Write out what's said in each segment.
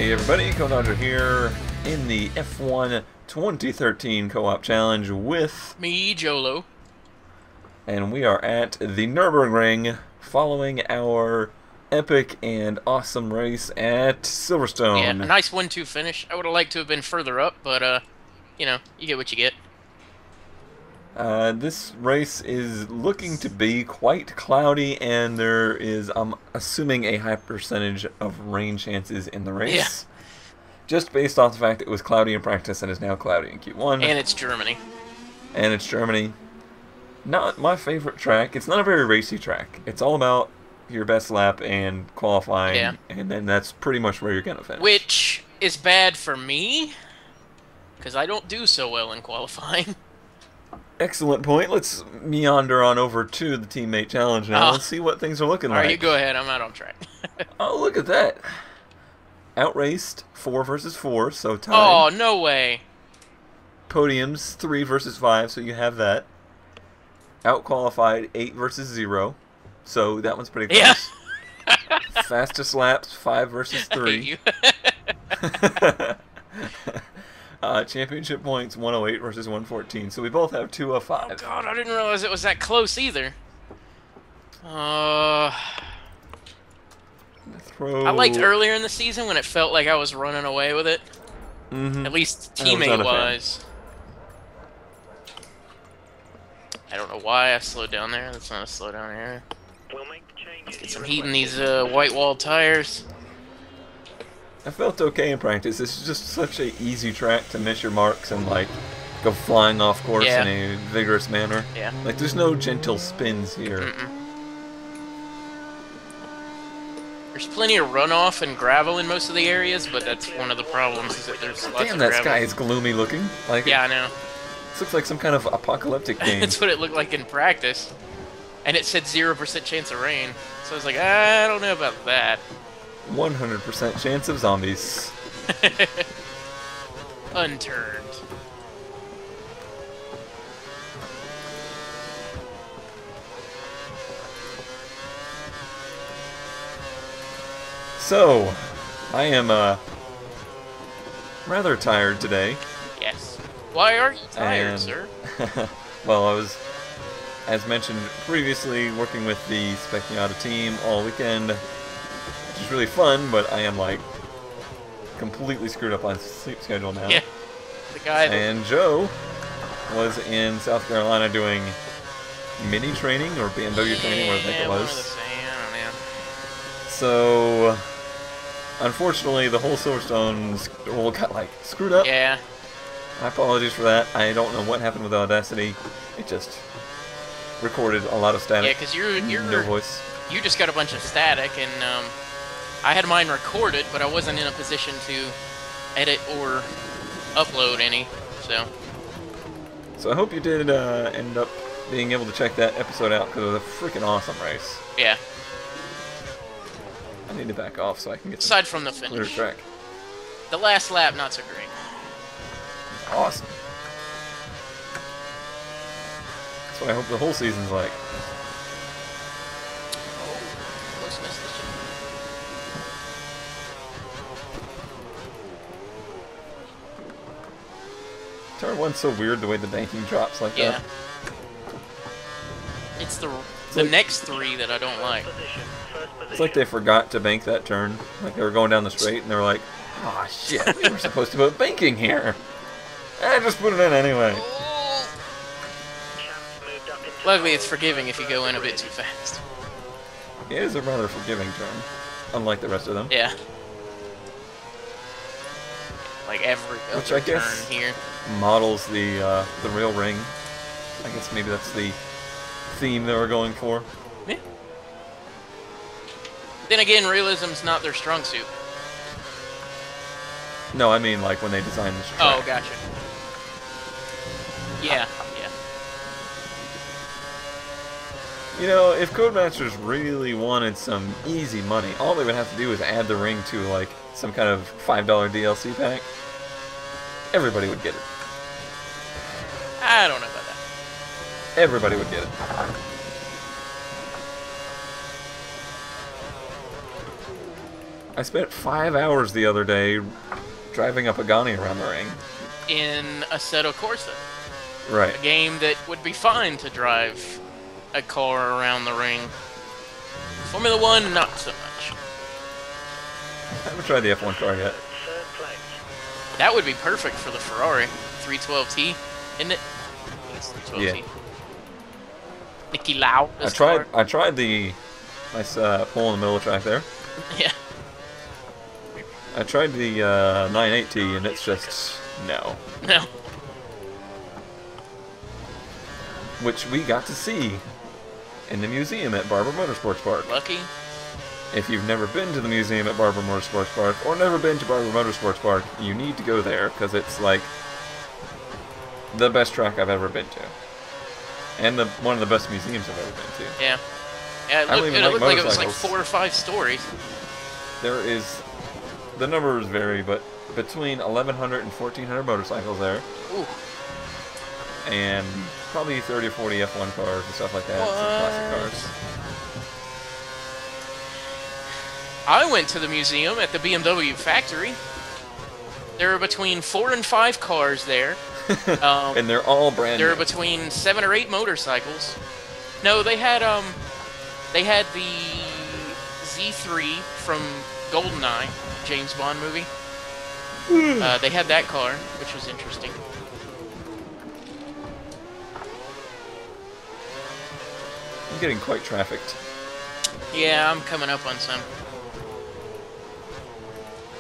Hey everybody, Cododger here in the F1 2013 co-op challenge with me, Jolo. And we are at the Nurburgring following our epic and awesome race at Silverstone. Yeah, a nice 1-2 finish. I would have liked to have been further up, but, you know, you get what you get. This race is looking to be quite cloudy, and there is, I'm assuming, a high percentage of rain chances in the race. Yeah. Just based off the fact that it was cloudy in practice and is now cloudy in Q1. And it's Germany. And it's Germany. Not my favorite track. It's not a very racy track. It's all about your best lap and qualifying, and then that's pretty much where you're going to finish. Which is bad for me, because I don't do so well in qualifying. Excellent point. Let's meander on over to the teammate challenge now. Let's see what things are looking like. Alright, you go ahead. I'm out on track. Oh, look at that. Outraced 4 versus 4, so tied. Oh, no way. Podiums 3 versus 5, so you have that. Outqualified 8 versus 0, so that one's pretty close. Yeah. Fastest laps 5 versus 3. Championship points 108 versus 114, so we both have 2 of 5. Oh god, I didn't realize it was that close either. I liked earlier in the season when it felt like I was running away with it. At least teammate-wise. I don't know why I slowed down there. That's not a slow down area. Let's get some heat in these white wall tires. I felt okay in practice. This is just such an easy track to miss your marks and like go flying off course in a vigorous manner. Yeah. Like there's no gentle spins here. There's plenty of runoff and gravel in most of the areas, but that's one of the problems is that there's lots of gravel. Damn, that sky is gloomy looking. Like yeah, I know. This looks like some kind of apocalyptic game. That's what it looked like in practice. And it said 0% chance of rain. So I was like, I don't know about that. 100% chance of zombies. Unturned. So, I am rather tired today. Yes. Why are you tired, sir? Well, I was, as mentioned previously, working with the Spec Miata team all weekend. Which is really fun, but I am like completely screwed up on sleep schedule now. Yeah, the guy. And Joe was in South Carolina doing mini training or BMW training, whatever the heck it was. So, unfortunately, the whole Silverstone schedule got like screwed up. Yeah. My apologies for that. I don't know what happened with Audacity. It just recorded a lot of static. Yeah, because you're no voice. You just got a bunch of static, and I had mine recorded, but I wasn't in a position to edit or upload any, so. So I hope you did end up being able to check that episode out, because it was a freaking awesome race. Yeah. I need to back off so I can get aside from the finish. Clear track. The last lap, not so great. Awesome. That's what I hope the whole season's like. Turn 1's so weird the way the banking drops like that. It's the next 3 that I don't like. It's like they forgot to bank that turn. Like they were going down the straight and they were like, "Oh shit, we were supposed to put banking here. Just put it in anyway." Luckily, it's forgiving if you go in a bit too fast. It is a rather forgiving turn, unlike the rest of them. Yeah. Like every which I guess turn here models the real ring. I guess maybe that's the theme they were going for. Yeah. Then again, realism's not their strong suit. No, I mean like when they designed this track. Oh, gotcha. Yeah, yeah. You know, if Codemasters really wanted some easy money, all they would have to do is add the ring to like some kind of $5 DLC pack. Everybody would get it. I don't know about that. Everybody would get it. I spent 5 hours the other day driving a Pagani around the ring. In Assetto Corsa. Right. A game that would be fine to drive a car around the ring. Formula 1, not so much. I haven't tried the F1 car yet. That would be perfect for the Ferrari 312T, isn't it? I think it's 312T. Yeah. Nicky Lau. I tried the nice pole in the middle of the track there. Yeah. I tried the 98T and it's just no. No. Which we got to see in the museum at Barber Motorsports Park. Lucky. If you've never been to the museum at Barber Motorsports Park, or never been to Barber Motorsports Park, you need to go there, because it's like the best track I've ever been to. And one of the best museums I've ever been to. Yeah. Yeah, it looked like it was like 4 or 5 stories. There is, the numbers vary, but between 1,100 and 1,400 motorcycles there. Ooh. And probably 30 or 40 F1 cars and stuff like that. Some classic cars. I went to the museum at the BMW factory. There were between 4 and 5 cars there. And they're all brand new. There were between 7 or 8 motorcycles. No, they had the Z3 from GoldenEye, James Bond movie. They had that car, which was interesting. I'm getting quite trafficked. Yeah, I'm coming up on some.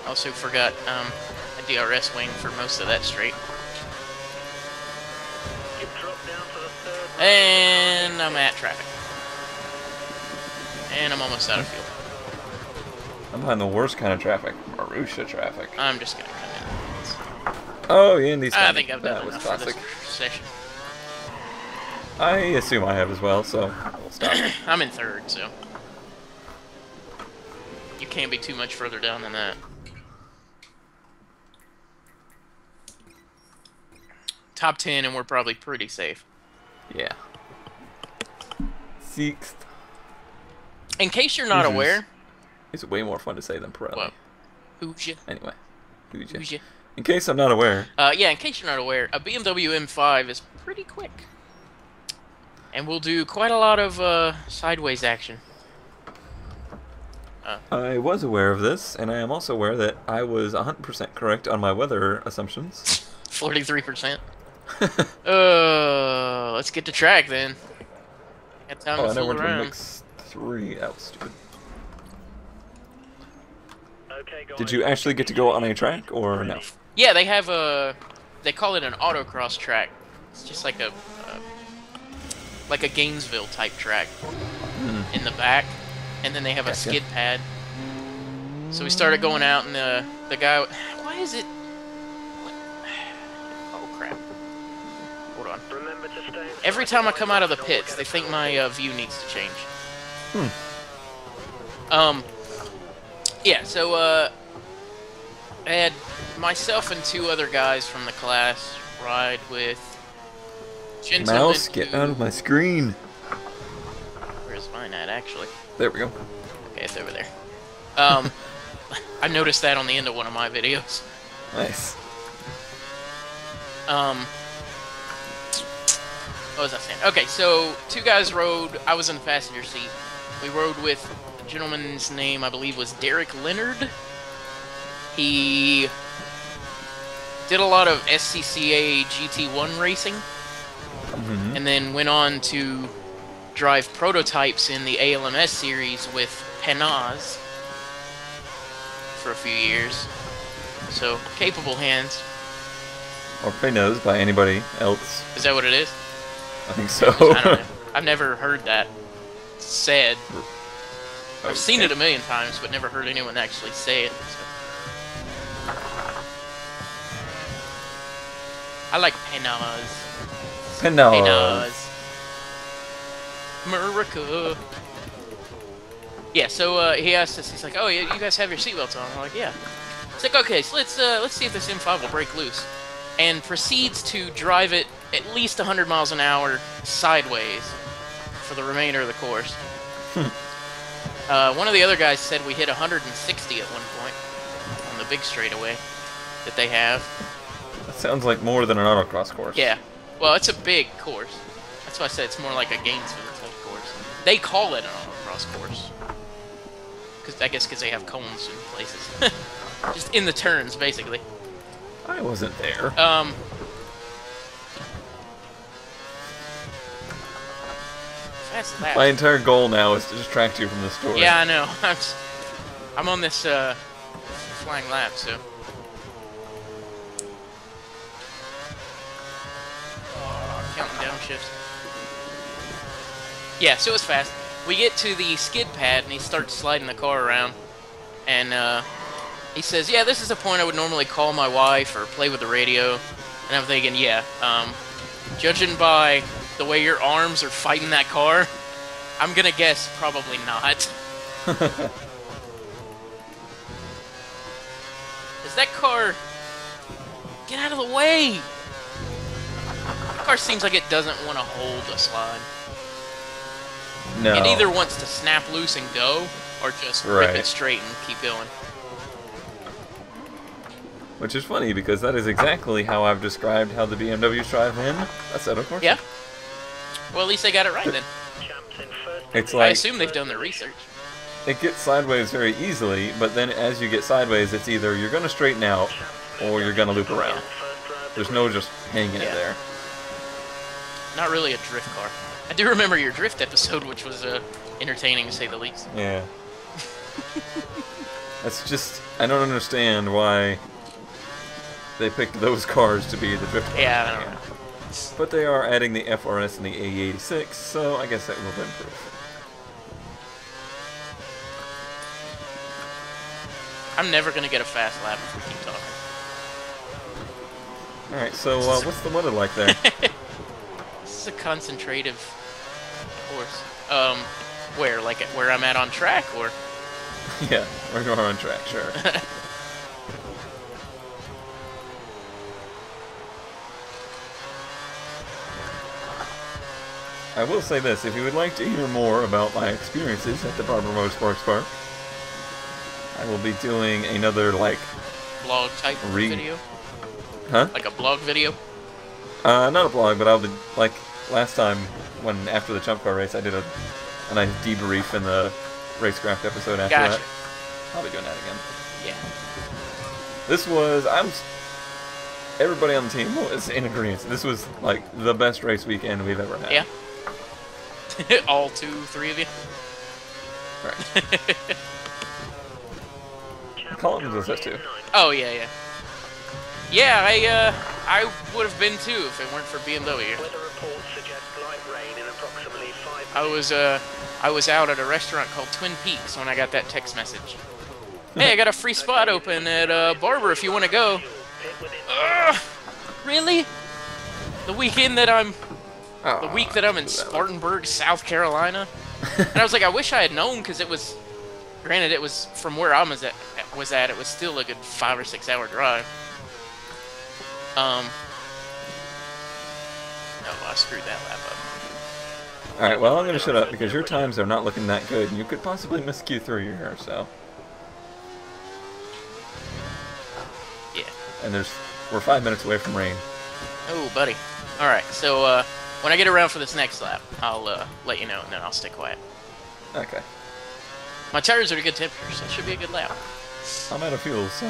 Also forgot a DRS wing for most of that straight. And I'm at traffic. And I'm almost out of fuel. I'm behind the worst kind of traffic. Marusha traffic. I'm just gonna come in. Oh, yeah, Indy's I think I've done that was enough classic. for this session. I assume I have as well, so we'll stop. I'm in 3rd, so you can't be too much further down than that. Top 10, and we're probably pretty safe. Yeah. 6th. In case you're not aware, It's way more fun to say than Pirelli. what? Who's ya? Anyway, who's ya? Who's ya? In case I'm not aware. Yeah, in case you're not aware, a BMW M5 is pretty quick. And we'll do quite a lot of sideways action. I was aware of this, and I am also aware that I was 100% correct on my weather assumptions. 43%. Let's get to track then. Got time to I know fool we're to around. mix 3. That was stupid. Okay, Did you actually get to go on a track, or no? Yeah, they have they call it an autocross track. It's just like a Gainesville type track in the back, and then they have a skid pad. So we started going out, and the guy. Why is it? Oh crap! Hold on. Every time I come out of the pits, they think my view needs to change. Yeah. So I had myself and 2 other guys from the class ride with. Gentlemen Mouse, get out of my screen. Where's mine at, actually? There we go. Okay, it's over there. I noticed that on the end of one of my videos. Nice. What was I saying? Okay, so 2 guys rode. I was in the passenger seat. We rode with the gentleman's name, I believe, was Derek Leonard. He did a lot of SCCA GT1 racing. And then went on to drive prototypes in the ALMS series with Penaz for a few years. So, capable hands. Or Penos by anybody else. Is that what it is? I think so. I don't know. I've never heard that said. I've seen it a million times, but never heard anyone actually say it. So. I like Penaz. Penos. America. Yeah, so he asked us, he's like, oh, yeah, you guys have your seatbelts on? I'm like, yeah. He's like, okay, so let's see if this M5 will break loose. And proceeds to drive it at least 100 miles an hour sideways for the remainder of the course. One of the other guys said we hit 160 at one point on the big straightaway that they have. That sounds like more than an autocross course. Yeah. Well, it's a big course. That's why I said it's more like a Gainesville type course. They call it an autocross course. I guess because they have cones in places. Just in the turns, basically. I wasn't there. Fast lap. My entire goal now is to distract you from the story. Yeah, I know. I'm on this flying lap, so. Oh, counting downshifts. Yeah, so it was fast. We get to the skid pad, and he starts sliding the car around. And he says, yeah, this is the point I would normally call my wife or play with the radio. And I'm thinking, yeah, judging by the way your arms are fighting that car, I'm gonna guess probably not. Is that car... Get out of the way! That car seems like it doesn't want to hold a slide. No. It either wants to snap loose and go, or just rip it straight and keep going. Which is funny, because that is exactly how I've described how the BMWs drive in Assetto Corsa. Yeah. Well, at least they got it right then. It's like, I assume they've done their research. It gets sideways very easily, but then as you get sideways, it's either you're going to straighten out, or you're going to loop around. There's no just hanging it there. Not really a drift car. I do remember your drift episode, which was entertaining to say the least. Yeah. That's just... I don't understand why they picked those cars to be the drift cars. Yeah, I don't know. But they are adding the FRS and the A86, so I guess that will improve. I'm never going to get a fast lap if we keep talking. Alright, so what's the weather like there? This is a concentrative course. Where? Like where I'm at on track, or? Yeah, where you are on track, sure. I will say this, if you would like to hear more about my experiences at the Barber Motorsports Park, I will be doing another, like... blog type video? Huh? Like a blog video? Not a blog, but I'll be, like, last time, after the jump car race, I did a nice debrief in the Racecraft episode after that. I'll be doing that again. Yeah. This was, everybody on the team was in agreement. This was, like, the best race weekend we've ever had. Yeah. All 2-3 of you? Right. Colin does this too. Oh, yeah, yeah. Yeah, I would have been too if it weren't for BMW. I was out at a restaurant called Twin Peaks when I got that text message. Hey, I got a free spot open at Barber if you want to go. Really? The weekend that I'm... the week that I'm in Spartanburg, South Carolina? And I was like, I wish I had known, because it was... Granted, it was from where I was at, it was still a good 5 or 6 hour drive. Oh, I screwed that lap up. Alright, well, I'm going to shut up, because your times are not looking that good, and you could possibly miss Q3 here, so... Yeah. And we're 5 minutes away from rain. Oh, buddy. Alright, so, when I get around for this next lap, I'll, let you know, and then I'll stay quiet. Okay. My tires are at a good temperature, so it should be a good lap. I'm out of fuel, so...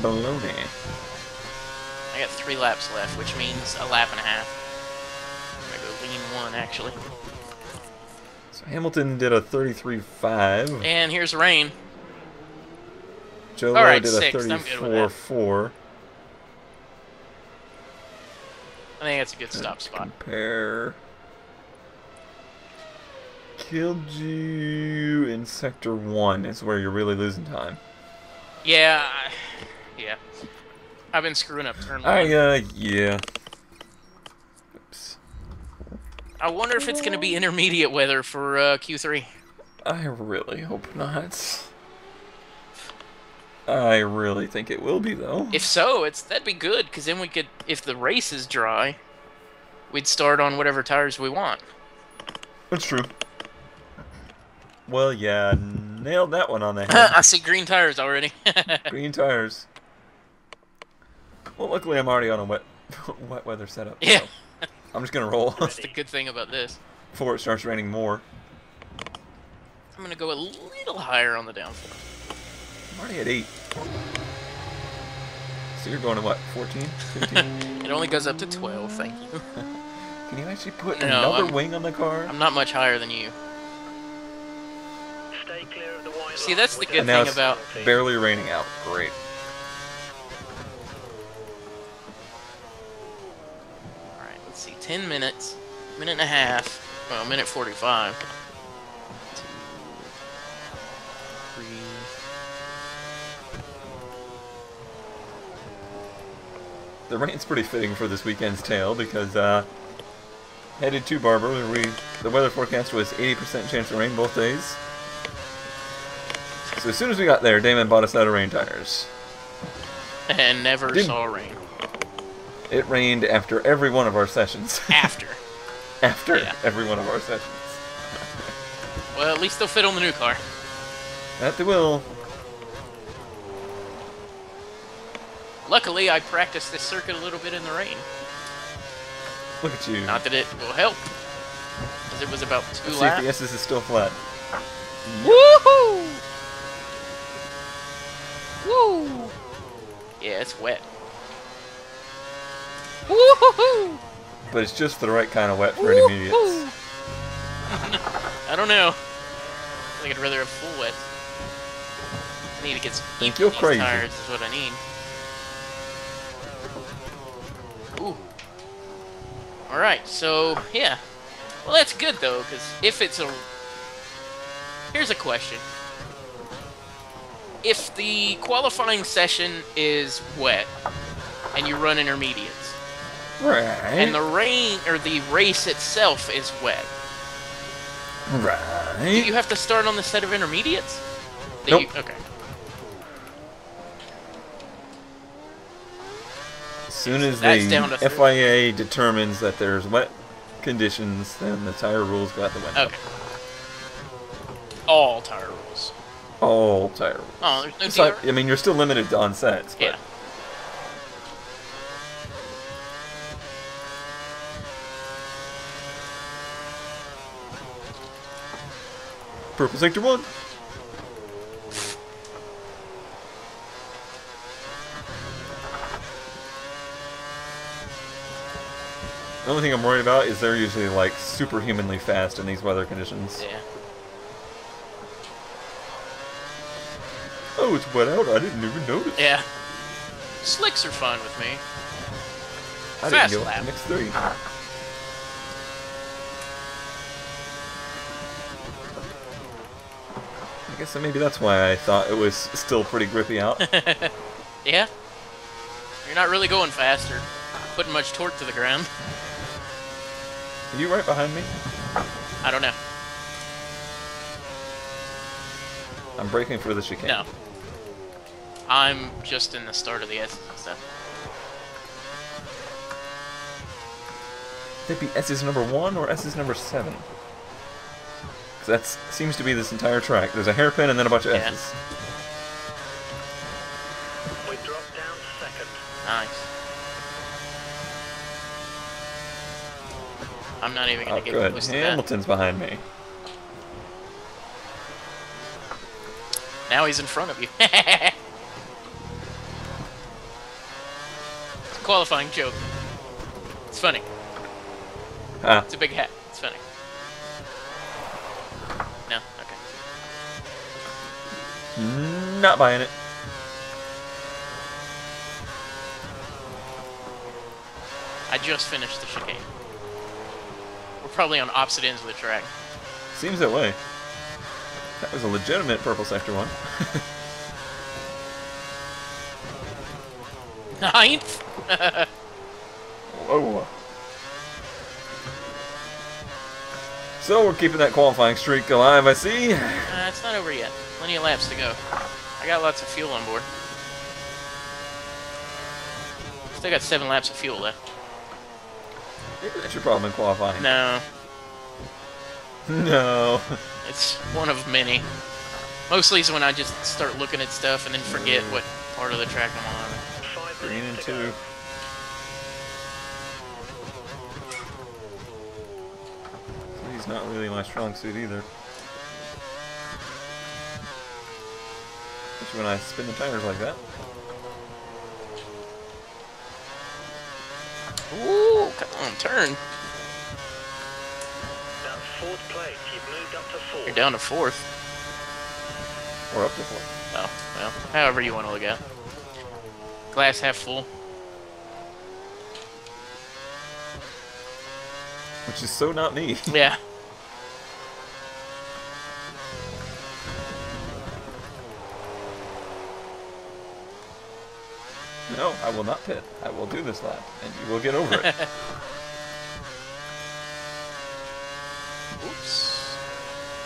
Baloney. I got 3 laps left, which means a lap and a half. I'm gonna go lean 1, actually. So Hamilton did a 33.5. And here's rain. Jolo right, did a 34.4. I think that's a good stop spot. Compare. Killed you in Sector 1 is where you're really losing time. Yeah, yeah. I've been screwing up turn 1. Yeah. Oops. I wonder if it's going to be intermediate weather for Q3. I really hope not. I really think it will be, though. If so, that'd be good, because then we could, if the race is dry, we'd start on whatever tires we want. That's true. Well, yeah, nailed that one on the head. I see green tires already. Green tires. Well, luckily I'm already on a wet weather setup. Yeah. So I'm just gonna roll That's the good thing about this. before it starts raining more. I'm gonna go a little higher on the downforce. I'm already at 8. So you're going to what, 14? 15? It only goes up to 12, thank you. Can you actually put No, another wing on the car? I'm not much higher than you. Stay clear of the wide See, that's the line good And now thing it's about... barely raining out. Great. Alright, let's see. 10 minutes. Minute and a half. Well, minute 45. 2, 3... The rain's pretty fitting for this weekend's tale because headed to Barber, the weather forecast was 80% chance of rain both days. So as soon as we got there, Damon bought us out of rain tires. And never saw rain. It rained after every one of our sessions. After. After Yeah. every one of our sessions. Well, at least they'll fit on the new car. That they will. Luckily, I practiced this circuit a little bit in the rain. Look at you. Not that it will help, because it was about 2 See if laps. the S's is still flat. Woohoo! Woo! Yeah, it's wet. Woohoo! But it's just the right kind of wet for intermediates. I don't know. I think I'd rather have full wet. I need to get some heat Think you're in these crazy. tires is what I need. Ooh. Alright, so, yeah. Well, that's good, though, because if it's a... Here's a question. If the qualifying session is wet, and you run intermediates, Right. and the rain, or the race itself is wet, do Right. you have to start on the set of intermediates? Nope. Okay. As soon as That's down the to 3. FIA determines that there's wet conditions, then the tire rules go out the window. Okay. All tire rules. All tire rules. Oh, there's no It's not- DR? I mean, you're still limited on sets. But Yeah. Purple sector 1. The only thing I'm worried about is they're usually like superhumanly fast in these weather conditions. Yeah. Oh, it's wet out. I didn't even notice. Yeah. Slicks are fun with me. I Fast didn't go lap. next 3. I guess maybe that's why I thought it was still pretty grippy out. Yeah. You're not really going faster. Putting much torque to the ground. Are you right behind me? I don't know. I'm braking for the chicane. No. I'm just in the start of the S's and stuff. Would it be S's number 1 or S's number 7? Because that seems to be this entire track. There's a hairpin and then a bunch of Yeah. S's. We drop down second. Nice. I'm not even Oh, gonna get good. close to that. Hamilton's behind me. Now he's in front of you. It's a qualifying joke. It's funny. Ah, It's a big hat. It's funny. No? Okay. not buying it. I just finished the chicane. We're probably on opposite ends of the track. Seems that way. That was a legitimate purple sector 1. Ninth? Whoa. So we're keeping that qualifying streak alive, I see. It's not over yet. Plenty of laps to go. I got lots of fuel on board. Still got 7 laps of fuel left. Maybe that's your problem in qualifying. No. No. It's one of many. Mostly is when I just start looking at stuff and then forget what part of the track I'm on. 5 Green and minutes to 2. go. He's not really my strong suit either. Especially when I spin the tires like that. Ooh, come on, turn. That's 4th place. You've moved up to 4th. You're down to 4th. Or up to 4. Oh, well, however you want to look at it. Glass half full. Which is so not me. Yeah. No, I will not pit. I will do this lap, and you will get over it. Oops.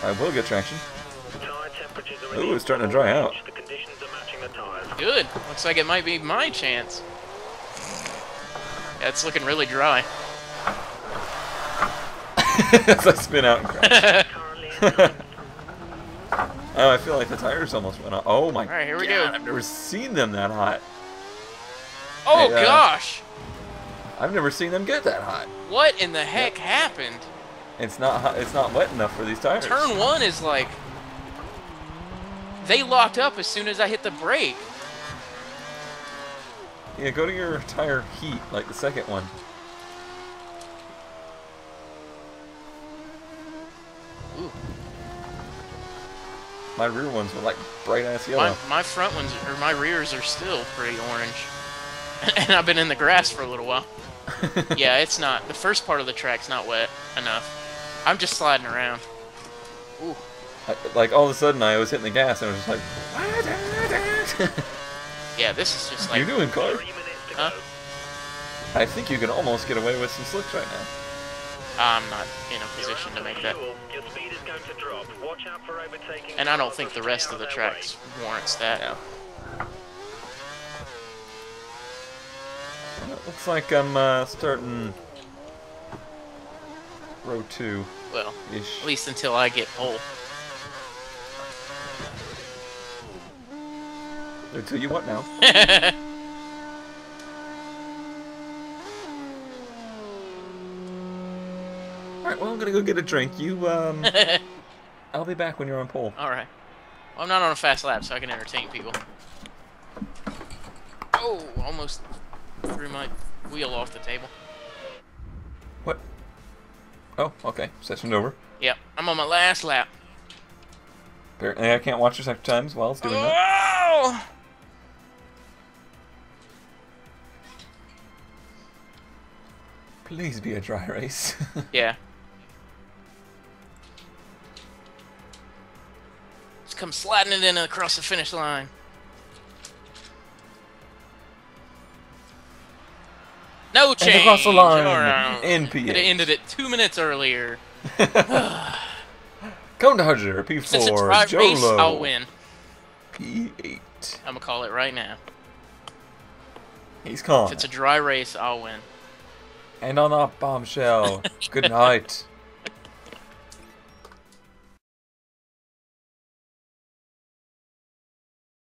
I will get traction. Tire temperatures are Ooh, it's starting to dry out. The conditions are matching the tires. Good. Looks like it might be my chance. Yeah, it's looking really dry. As I spin out and crash. Currently in ninth. Oh, I feel like the tires almost went off. Oh my Alright, here we God, go. I've never seen them that hot. Oh, Hey, gosh! I've never seen them get that hot. What in the heck happened? It's not hot, it's not wet enough for these tires. Turn 1 is like... They locked up as soon as I hit the brake. Yeah, go to your tire heat, like the second one. Ooh. My rear ones were like bright ass yellow. My front ones, or my rears are still pretty orange. And I've been in the grass for a little while. Yeah, it's not. The first part of the track's not wet enough. I'm just sliding around. Ooh. Like all of a sudden I was hitting the gas and I was just like, Yeah, this is just like... you're doing car. 3 minutes to Huh? go. I think you can almost get away with some slicks right now. I'm not in a You're position out to of make that. fuel. Your speed is going to drop. Watch out for overtaking. And I don't cars think or the stay rest out of the their tracks warrants that. Yeah. It looks like I'm starting row 2 Well, ish. at least until I get pole. Until you what now? Alright, well I'm gonna go get a drink. You I'll be back when you're on pole. Alright. Well, I'm not on a fast lap, so I can entertain people. Oh, almost threw my wheel off the table. What? Oh, okay. Session's over. Yep, I'm on my last lap. Apparently I can't watch your second times while it's doing that. Oh! Please be a dry race. Yeah. Just come sliding it in across the finish line. No change. And across the line. Alright. In Could have P8. ended it 2 minutes earlier. Come Dodger, P4, Since it's dry race, Jolo. I'll win. P8. I'm gonna call it right now. He's calm. If it's a dry race, I'll win. And on that bombshell, good night.